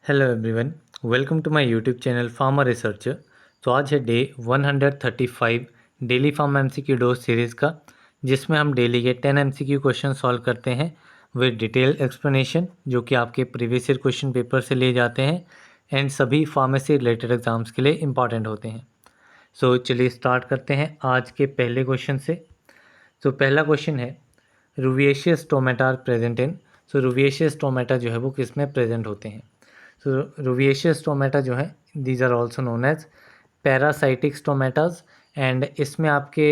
Hello everyone, welcome to my YouTube channel pharma researcher. तो आज है day 135 daily pharm MCQ dose series का, जिसमें हम डेली के 10 एमसीक्यू क्वेश्चन सॉल्व करते हैं विद डिटेल एक्सप्लेनेशन, जो कि आपके प्रीवियस ईयर क्वेश्चन पेपर से लिए जाते हैं एंड सभी फार्मेसी रिलेटेड एग्जाम्स के लिए इंपॉर्टेंट होते हैं। सो चलिए स्टार्ट करते हैं आज के पहले क्वेश्चन से। तो पहला क्वेश्चन है, रूविएशियस टोमेटा are present in. So रूविएशियस stomata जो है वो किस में प्रेजेंट होते हैं? तो रूविएशियस टोमेटा जो है, these are also known as paracytic stomata, and इसमें आपके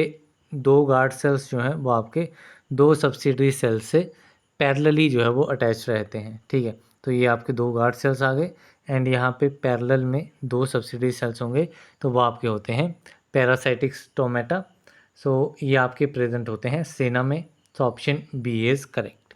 दो गार्ड सेल्स जो हैं वो आपके दो सब्सिडरी सेल्स से पैरेलली जो है वो अटैच रहते हैं। ठीक है, तो ये आपके दो गार्ड सेल्स आ गए एंड यहाँ पे पैरेलल में दो सब्सिडरी सेल्स होंगे, तो वो आपके होते हैं पैरासाइटिक टोमेटा। सो ये आपके प्रेजेंट होते हैं सेना में। तो ऑप्शन बी इज़ करेक्ट।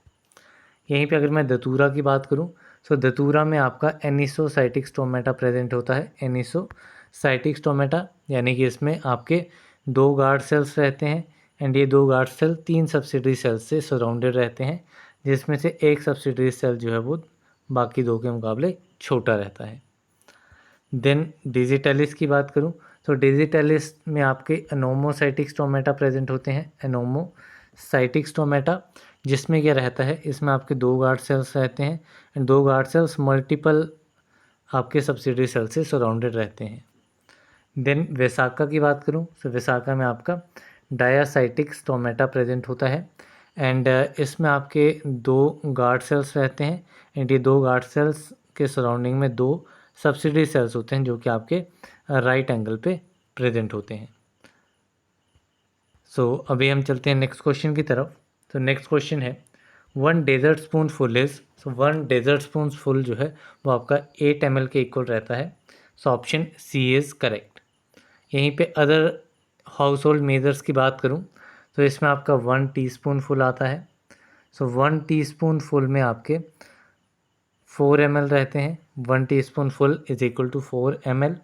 यहीं पे अगर मैं दतूरा की बात करूं, तो दतूरा में आपका एनिसोसाइटिक स्टोमेटा प्रेजेंट होता है। एनिसोसाइटिक स्टोमेटा यानी कि इसमें आपके दो गार्ड सेल्स रहते हैं एंड ये दो गार्ड सेल तीन सब्सिडरी सेल्स से सराउंडेड रहते हैं, जिसमें से एक सब्सिडरी सेल जो है वो बाकी दो के मुकाबले छोटा रहता है। देन डिजिटलिस की बात करूं, तो डिजिटलिस में आपके एनोमोसाइटिक स्टोमेटा प्रेजेंट होते हैं। एनोमोसाइटिक स्टोमेटा जिसमें क्या रहता है, इसमें आपके दो गार्ड सेल्स रहते हैं एंड दो गार्ड सेल्स मल्टीपल आपके सब्सिडरी सेल से सराउंडेड रहते हैं। देन वेसाका की बात करूं, तो वेसाका में आपका डायासाइटिक स्टोमेटा प्रेजेंट होता है एंड इसमें आपके दो गार्ड सेल्स रहते हैं एंड ये दो गार्ड सेल्स के सराउंडिंग में दो सब्सिडरी सेल्स होते हैं जो कि आपके राइट एंगल पे प्रेजेंट होते हैं। सो अभी हम चलते हैं नेक्स्ट क्वेश्चन की तरफ। तो नेक्स्ट क्वेश्चन है, one dessert spoon full is. So one dessert spoon full जो है वो आपका 8 ml के इक्वल रहता है। So option C is correct. यहीं पे अदर हाउस होल्ड मेजर्स की बात करूं, तो इसमें आपका 1 टीस्पून फुल आता है। सो 1 टीस्पून फुल में आपके 4 ml रहते हैं। 1 teaspoon full is equal to 4 ml।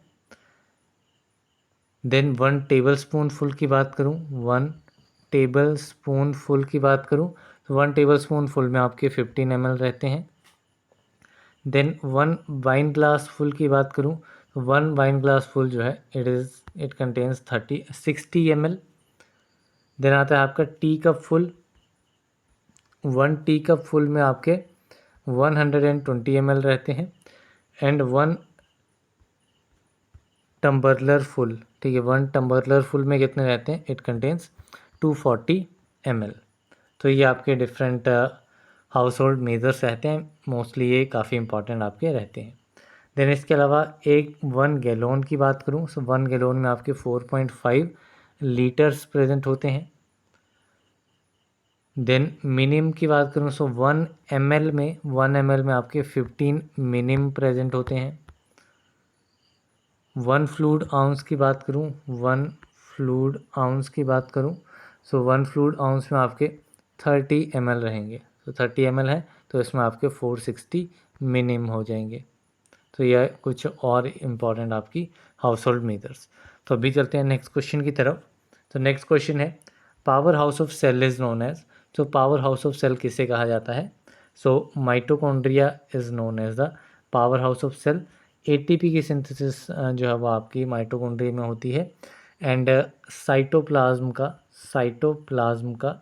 Then 1 tablespoon full की बात करूं, 1 टेबल स्पून फुल की बात करूं, तो 1 टेबल स्पून फुल में आपके 15 ml रहते हैं। देन 1 वाइन ग्लास फुल की बात करूं, तो 1 वाइन ग्लास फुल जो है इट कंटेन्स 60 ml। देन आता है आपका tea cup full. 1 tea cup full में आपके 120 ml रहते हैं एंड 1 टम्बरलर फुल, ठीक है, 1 टम्बरलर फुल में कितने रहते हैं? It contains 240 ml। तो ये आपके डिफरेंट हाउस होल्ड मेजर्स रहते हैं, मोस्टली ये काफ़ी इंपॉर्टेंट आपके रहते हैं। देन इसके अलावा एक 1 गैलोन की बात करूँ, सो 1 गैलोन में आपके 4.5 लीटर्स प्रेजेंट होते हैं। देन मिनिम की बात करूँ, सो 1 ml में आपके 15 मिनिम प्रेजेंट होते हैं। 1 फ्लूइड आउंस की बात करूँ, 1 फ्लूइड आउंस की बात करूँ, सो 1 फ्लूइड आउंस में आपके 30 ml रहेंगे। तो 30 ml है तो इसमें आपके 460 मिनिम हो जाएंगे। तो यह कुछ और इम्पॉर्टेंट आपकी हाउस होल्ड मेजर्स। तो अभी चलते हैं नेक्स्ट क्वेश्चन की तरफ। तो नेक्स्ट क्वेश्चन है, powerhouse of cell is known as. तो पावर हाउस ऑफ सेल किसे कहा जाता है? So mitochondria is known as the powerhouse of cell. ATP की सिंथेसिस जो है वो आपकी माइटोकॉन्ड्रिया में होती है एंड साइटोप्लाज्म का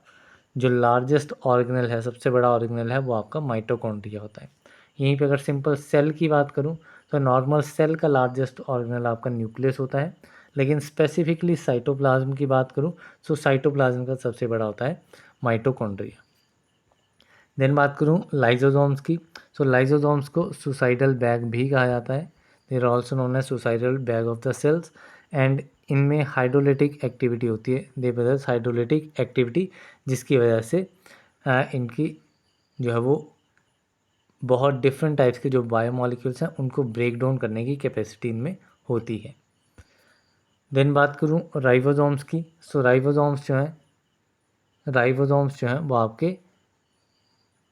जो लार्जेस्ट ऑर्गेनल है, सबसे बड़ा ऑर्गेनल है, वो आपका माइटोकॉन्ड्रिया होता है। यहीं पे अगर सिंपल सेल की बात करूं, तो नॉर्मल सेल का लार्जेस्ट ऑर्गेनल आपका न्यूक्लियस होता है, लेकिन स्पेसिफिकली साइटोप्लाज्म की बात करूं, तो साइटोप्लाज्म का सबसे बड़ा होता है माइटोकॉन्ड्रिया। देन बात करूं लाइजोसोम्स की, सो लाइजोसोम्स को सुसाइडल बैग भी कहा जाता है। They are also known as suicidal bag of the cells and इनमें हाइड्रोलिटिक एक्टिविटी होती है। दे पोजेस हाइड्रोलिटिक एक्टिविटी, जिसकी वजह से इनकी जो है वो बहुत डिफरेंट टाइप्स के जो बायोमॉलिक्यूल्स हैं उनको ब्रेक डाउन करने की कैपेसिटी इनमें होती है। देन बात करूं राइबोसोम्स की, सो राइबोसोम्स जो हैं वो आपके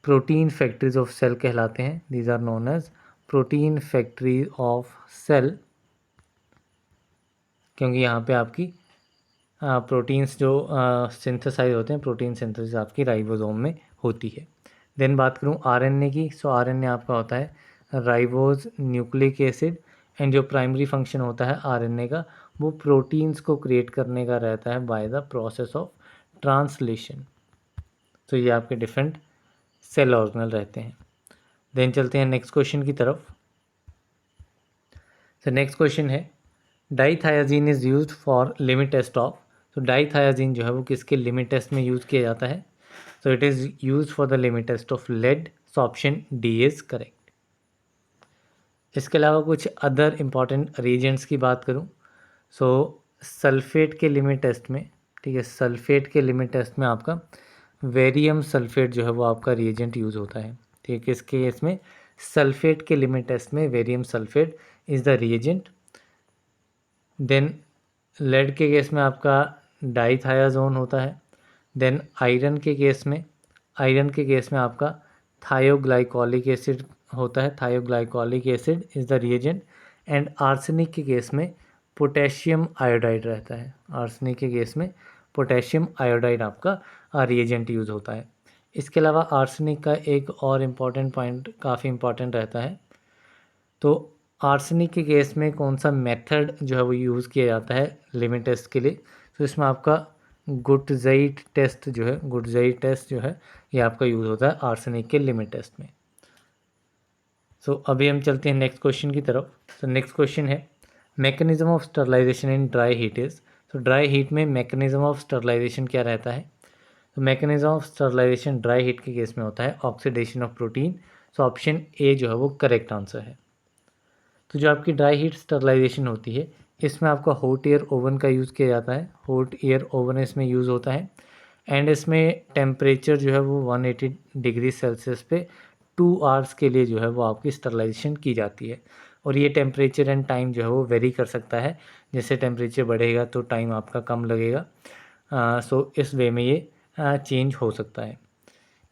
प्रोटीन फैक्ट्रीज ऑफ सेल कहलाते हैं। These are known as protein factory of cell, क्योंकि यहाँ पे आपकी प्रोटीन्स जो सिंथेसाइज होते हैं, प्रोटीन सिंथेसिस आपकी राइबोसोम में होती है। देन बात करूँ आरएनए की, सो आरएनए आपका होता है राइबोज न्यूक्लिक एसिड, एंड जो प्राइमरी फंक्शन होता है आरएनए का वो प्रोटीन्स को क्रिएट करने का रहता है by the process of translation. तो ये आपके डिफरेंट सेल ऑर्गेनल रहते हैं। देन चलते हैं नेक्स्ट क्वेश्चन की तरफ। तो नेक्स्ट क्वेश्चन है dithizone is used for limit test of. तो डाइथायाजीन जो है वो किसके लिमिट टेस्ट में यूज़ किया जाता है? तो it is use for the limit test of lead. So option D is correct. इसके अलावा कुछ अदर इम्पॉर्टेंट रिएजेंट्स की बात करूं, सो सल्फेट के लिमिट टेस्ट में, ठीक है, सल्फेट के लिमिट टेस्ट में आपका वेरियम सल्फेट जो है वो आपका रिएजेंट यूज़ होता है। ठीक है, किसके केस में? सल्फेट के लिमिट टेस्ट में barium sulphate is the reagent. Then lead के केस में आपका डाइथायाजोन होता है। देन आयरन के केस में आपका थायोग्लाइकोलिक एसिड होता है, थायोग्लाइकोलिक acid is the reagent. And arsenic के केस में पोटेशियम आयोडाइड रहता है। आर्सेनिक के केस में पोटेशियम आयोडाइड आपका रिएजेंट यूज़ होता है। इसके अलावा आर्सेनिक का एक और इम्पॉर्टेंट पॉइंट काफ़ी इम्पॉर्टेंट रहता है। तो आर्सेनिक के केस में कौन सा मेथड जो है वो यूज़ किया जाता है लिमिट टेस्ट के लिए? तो इसमें आपका गुटज़ाइट टेस्ट जो है ये आपका यूज़ होता है आर्सेनिक के लिमिट टेस्ट में। सो अभी हम चलते हैं नेक्स्ट क्वेश्चन की तरफ। तो नेक्स्ट क्वेश्चन है mechanism of sterilization in dry heat is. तो ड्राई हीट में मैकेनिज्म ऑफ स्टरलाइजेशन क्या रहता है? तो mechanism of sterilization dry heat के केस में होता है oxidation of protein. So option A जो है वो करेक्ट आंसर है। तो जो आपकी ड्राई हीट स्टरलाइजेशन होती है इसमें आपका हॉट एयर ओवन का यूज़ किया जाता है। हॉट एयर ओवन इसमें यूज़ होता है एंड इसमें टेम्परेचर जो है वो 180 डिग्री सेल्सियस पे 2 आवर्स के लिए जो है वो आपकी स्टरलाइजेशन की जाती है। और ये टेम्परेचर एंड टाइम जो है वो वेरी कर सकता है, जैसे टेम्परेचर बढ़ेगा तो टाइम आपका कम लगेगा। सो इस वे में ये चेंज हो सकता है।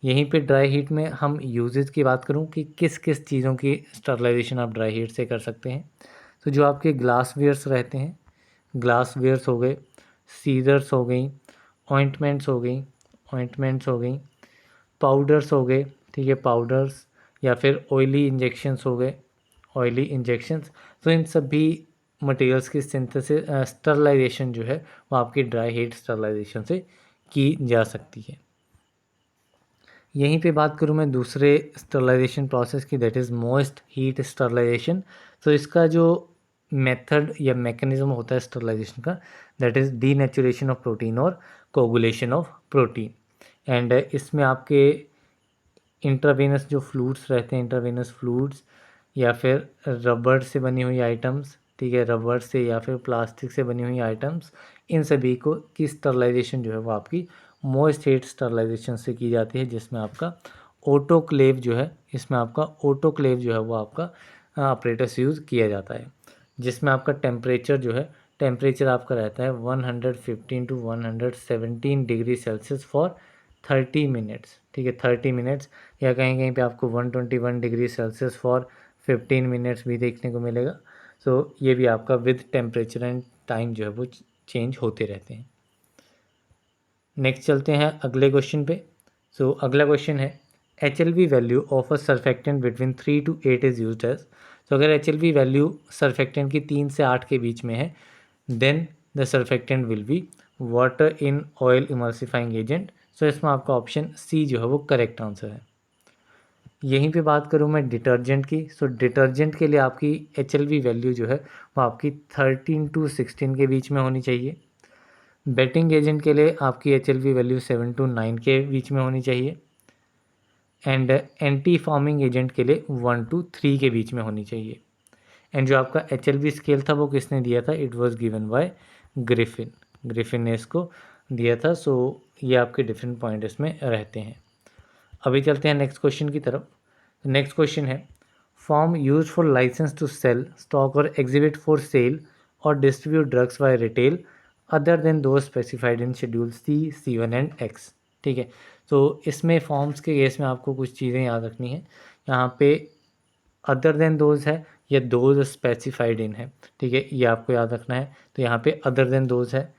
यहीं पे ड्राई हीट में हम यूजेस की बात करूं कि किस किस चीज़ों की स्टरलाइजेशन आप ड्राई हीट से कर सकते हैं। तो जो आपके ग्लास वेयर्स रहते हैं, ग्लास वेयर्स हो गए, सीजर्स हो गई, ऑइंटमेंट्स हो गई, पाउडर्स हो गए, ठीक है, पाउडर्स, या फिर ऑयली इंजेक्शंस हो गए, ऑयली इंजेक्शंस। तो इन सभी मटेरियल्स की सिंथेसिस स्टरलाइजेशन जो है वो आपकी ड्राई हीट स्टरलाइजेशन से की जा सकती है। यहीं पे बात करूँ मैं दूसरे स्टरलाइजेशन प्रोसेस की, that is moist heat sterilization. तो इसका जो मेथड या मैकेनिज्म होता है स्टरलाइजेशन का, that is denaturation of protein और कोगुलेशन ऑफ प्रोटीन। एंड इसमें आपके इंट्रावेनस जो फ्लूइड्स रहते हैं, इंट्रावेनस फ्लूइड्स या फिर रबर से बनी हुई आइटम्स, ठीक है, रबर से या फिर प्लास्टिक से बनी हुई आइटम्स, इन सभी को की स्टरलाइजेशन जो है वो आपकी मोइस्ट हीट स्टरलाइजेशन से की जाती है, जिसमें आपका ऑटोक्लेव जो है, इसमें आपका ऑटोक्लेव जो है वो आपका ऑपरेटर्स यूज़ किया जाता है, जिसमें आपका टेम्परेचर जो है, टेम्परेचर आपका रहता है 115 to 117 degree Celsius for 30 minutes, ठीक है, 30 मिनट्स, या कहीं कहीं पे आपको 121 डिग्री सेल्सियस फॉर 15 मिनट्स भी देखने को मिलेगा। सो ये भी आपका विद टेम्परेचर एंड टाइम जो है वो चेंज होते रहते हैं। नेक्स्ट चलते हैं अगले क्वेश्चन पे। सो अगला क्वेश्चन है HLV value of a surfactant between 3 to 8 is used as. तो अगर HLV वैल्यू सर्फेक्टेंट की 3 से 8 के बीच में है, then the surfactant will be water in oil emulsifying agent. So इसमें आपका ऑप्शन सी जो है वो करेक्ट आंसर है। यहीं पे बात करूँ मैं डिटर्जेंट की, सो डिटर्जेंट के लिए आपकी HLV वैल्यू जो है वो आपकी 13 to 16 के बीच में होनी चाहिए। बेटिंग एजेंट के लिए आपकी HLV वैल्यू 7 to 9 के बीच में होनी चाहिए। एंड एंटी फॉर्मिंग एजेंट के लिए 1 to 3 के बीच में होनी चाहिए। एंड जो आपका HLV स्केल था वो किसने दिया था? It was given by Griffin ने इसको दिया था। सो ये आपके डिफरेंट पॉइंट इसमें रहते हैं। अभी चलते हैं नेक्स्ट क्वेश्चन की तरफ। नेक्स्ट क्वेश्चन है form use for licence to sell, stock और एग्जिबिट फॉर सेल और distribute drugs by retail other than those specified in schedule C, C1 and X। ठीक है, तो इसमें फॉर्म्स के केस में आपको कुछ चीज़ें याद रखनी है। यहाँ पे अदर देन दोज है या दोज स्पेसिफाइड इन है, ठीक है, ये आपको याद रखना है। तो यहाँ पे अदर देन दोज है,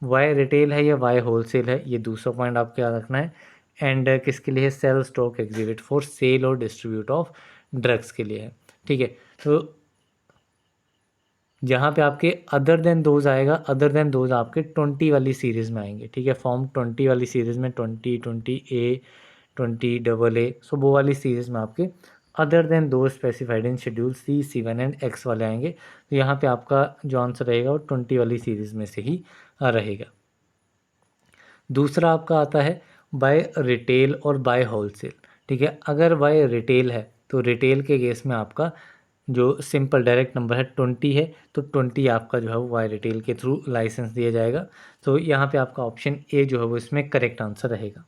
वाई रिटेल है या वाई होलसेल है, ये दूसरा पॉइंट आपको याद रखना है। एंड किसके लिए है? Sale, stock, exhibit for sale और डिस्ट्रीब्यूट ऑफ ड्रग्स के लिए है। ठीक है। तो जहाँ पे आपके अदर देन दोज आएगा, अदर देन दोज आपके 20 वाली सीरीज़ में आएंगे। ठीक है, फॉर्म 20 वाली सीरीज़ में 20, 20A, 20AA, सो वो वाली सीरीज़ में आपके other than those specified in schedule C1 and X वाले आएंगे। तो यहाँ पे आपका जो आंसर रहेगा वो 20 वाली सीरीज़ में से ही रहेगा। दूसरा आपका आता है बाय रिटेल और बाय होलसेल। ठीक है, अगर बाय रिटेल है तो रिटेल के केस में आपका जो सिंपल डायरेक्ट नंबर है 20 है, तो 20 आपका जो है वो बाय रिटेल के थ्रू लाइसेंस दिया जाएगा। तो यहाँ पे आपका ऑप्शन ए जो है वो इसमें करेक्ट आंसर रहेगा।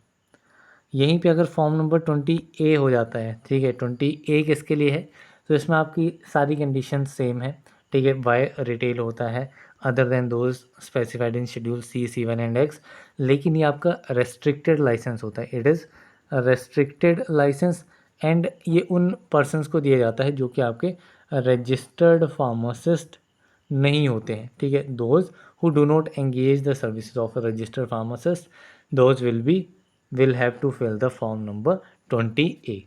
यहीं पे अगर फॉर्म नंबर 20A हो जाता है, ठीक है, 20A किसके लिए है, तो इसमें आपकी सारी कंडीशन सेम है। ठीक है, बाय रिटेल होता है other than those specified in schedule C1 and X, लेकिन ये आपका रेस्ट्रिक्टेड लाइसेंस होता है। It is restricted licence and ये उन पर्सनस को दिया जाता है जो कि आपके रजिस्टर्ड फार्मासिस्ट नहीं होते हैं। ठीक है, those who do not engage the services of a registered pharmacist, those will have to fill the form number 20A।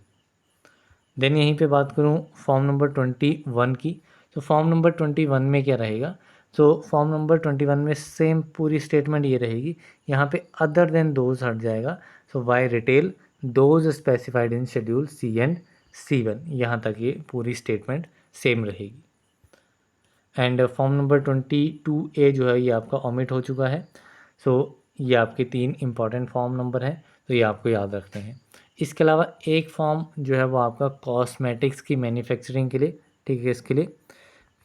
Then यहीं पे बात करूँ फॉर्म नंबर 21 की, तो फॉर्म नंबर 21 में क्या रहेगा, तो फॉर्म नंबर 21 में सेम पूरी स्टेटमेंट ये रहेगी, यहाँ पे अदर देन दोज हट जाएगा। So by retail those specified in schedule C and C1, यहाँ तक ये पूरी स्टेटमेंट सेम रहेगी। एंड फॉर्म नंबर 22A जो है ये आपका ओमिट हो चुका है। सो ये आपके 3 इंपॉर्टेंट फॉर्म नंबर हैं, तो ये आपको याद रखते हैं। इसके अलावा एक फॉर्म जो है वो आपका कॉस्मेटिक्स की मैन्युफैक्चरिंग के लिए, ठीक है, इसके लिए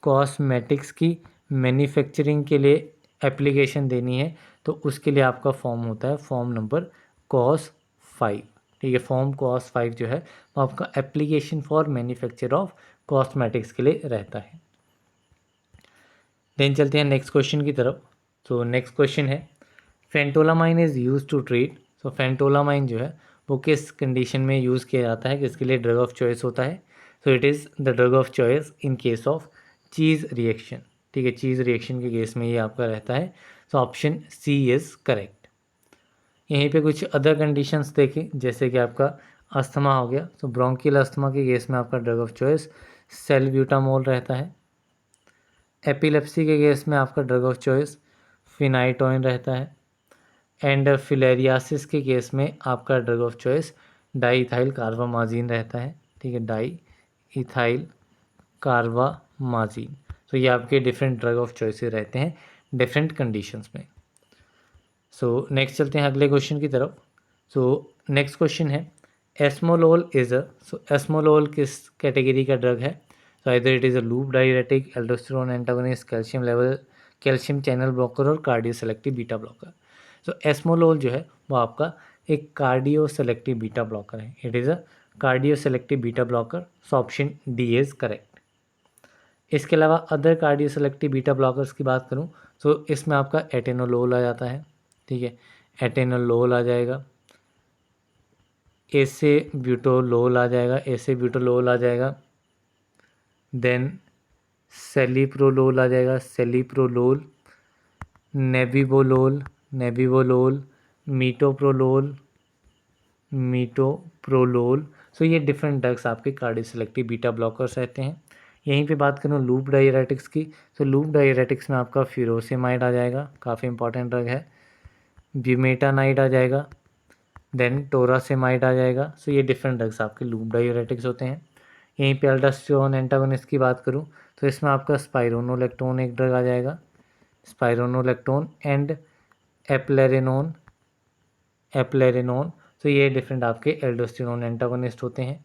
कॉस्मेटिक्स की मैन्युफैक्चरिंग के लिए एप्लीकेशन देनी है, तो उसके लिए आपका फॉर्म होता है फॉर्म नंबर कॉस 5। ठीक है, फॉर्म कॉस 5 जो है वो आपका application for manufacture of cosmetics के लिए रहता है। देन चलते हैं नेक्स्ट क्वेश्चन की तरफ। तो नेक्स्ट क्वेश्चन है phentolamine is use to treat. So phentolamine जो है वो किस कंडीशन में यूज़ किया जाता है, किसके लिए ड्रग ऑफ चॉइस होता है, so it is the drug of choice in case of cheese reaction. ठीक है, चीज़ रिएक्शन के केस में ये आपका रहता है। So option C is correct. यहीं पे कुछ अदर कंडीशंस देखें, जैसे कि आपका अस्थमा हो गया, तो ब्रोंकियल अस्थमा के केस में आपका ड्रग ऑफ चॉइस सेल्ब्यूटामोल रहता है। एपिलेप्सी के केस में आपका ड्रग ऑफ चॉइस फिनाइटोइन रहता है। एंड फिलेरियासिस के केस में आपका ड्रग ऑफ चॉइस डाईइथाइल कार्बामाजिन रहता है। ठीक है, डाईइथाइल कार्बामाजिन। तो ये आपके डिफरेंट ड्रग ऑफ चॉइसेस रहते हैं डिफरेंट कंडीशंस में। सो नेक्स्ट चलते हैं अगले क्वेश्चन की तरफ। सो नेक्स्ट क्वेश्चन है एस्मोलोल इज़ सो एस्मोलोल किस कैटेगरी का ड्रग है, so either it is a loop diuretic, aldosterone antagonist, calcium channel blocker और कार्डियो सेलेक्टिव बीटा ब्लॉकर। सो एस्मोलोल जो है वो आपका एक कार्डियो सेलेक्टिव बीटा ब्लॉकर है। It is a cardio selective beta blocker. So option D is correct. इसके अलावा other cardio selective beta blockers की बात करूँ तो इसमें आपका एटेनोलोल आ जाता है। ठीक है, एटेनोलोल आ जाएगा, एसे ब्यूटोलोल आ जाएगा, एसे ब्यूटोलोल आ जाएगा, देन सेलिप्रोलोल आ जाएगा, सेलिप्रोलोल, नेबिवोलोल, मीटोप्रोलोल। सो ये डिफरेंट ड्रग्स आपके कार्डियो सेलेक्टिव बीटा ब्लॉकर्स रहते हैं। यहीं पे बात करूँ लूप डायरेटिक्स की, तो लूप डायरेटिक्स में आपका फ्यूरोसेमाइड आ जाएगा, काफ़ी इंपॉर्टेंट ड्रग है। ब्यूमेटानाइड आ जाएगा, देन टोरासेमाइड आ जाएगा। सो ये डिफरेंट ड्रग्स आपके लूप डायरेटिक्स होते हैं। यहीं पे अल्डोस्टेरोन एंटागोनिस्ट की बात करूँ तो इसमें आपका स्पाइरोनोलेक्टोन एक ड्रग आ जाएगा, स्पाइरोनोलेक्टोन एंड एप्लेरेनोन। तो ये डिफरेंट आपके एल्डोस्टेरोन एंटागोनिस्ट होते हैं।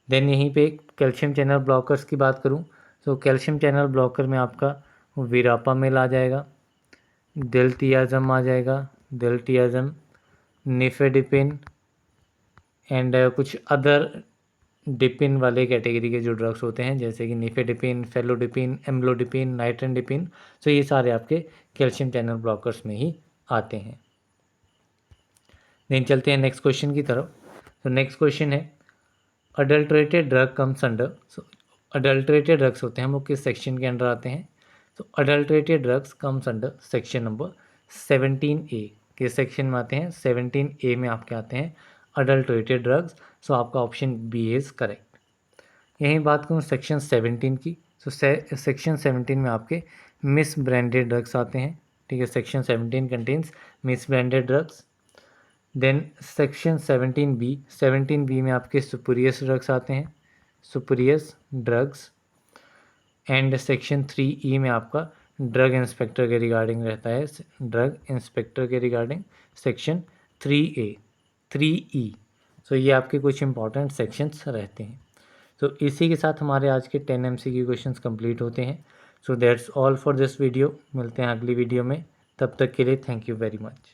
देन यहीं पे कैल्शियम चैनल ब्लॉकर्स की बात करूँ तो कैल्शियम चैनल ब्लॉकर में आपका वीरापामिल आ जाएगा, दिल्तियाज़म आ जाएगा, दिल्तियाज़म, निफेडिपिन एंड कुछ अदर डिपिन वाले कैटेगरी के जो ड्रग्स होते हैं जैसे कि निफेडिपिन, फेलोडिपिन, एम्लोडिपिन, नाइट्रेंडिपिन। तो ये सारे आपके कैल्शियम चैनल ब्लॉकर्स में ही आते हैं। देन चलते हैं नेक्स्ट क्वेश्चन की तरफ। तो नेक्स्ट क्वेश्चन है अडल्ट्रेटेड ड्रग कम्स अंडर। सो अडल्ट्रेटेड ड्रग्स होते हैं वो किस सेक्शन के अंडर आते हैं, तो adulterated drugs comes under section number 17A। किस सेक्शन में आते हैं, 17A में आपके आते हैं अडल्ट्रेटेड ड्रग्स। सो आपका ऑप्शन बी इज़ करेक्ट। यहीं बात करूँ सेक्शन 17 की, तो सेक्शन 17 में आपके मिस ब्रांडेड ड्रग्स आते हैं, ठीक है। Section 17 contains misbranded drugs. Then section 17B में आपके सुपरियस ड्रग्स आते हैं, सुपरियस ड्रग्स। एंड सेक्शन 3E में आपका ड्रग इंस्पेक्टर के रिगार्डिंग रहता है, ड्रग इंस्पेक्टर के रिगार्डिंग सेक्शन 3E। सो ये आपके कुछ इंपॉर्टेंट सेक्शंस रहते हैं। तो इसी के साथ हमारे आज के 10 MCQ क्वेश्चंस कंप्लीट होते हैं। So that's all for this video. मिलते हैं अगली वीडियो में, तब तक के लिए थैंक यू वेरी मच।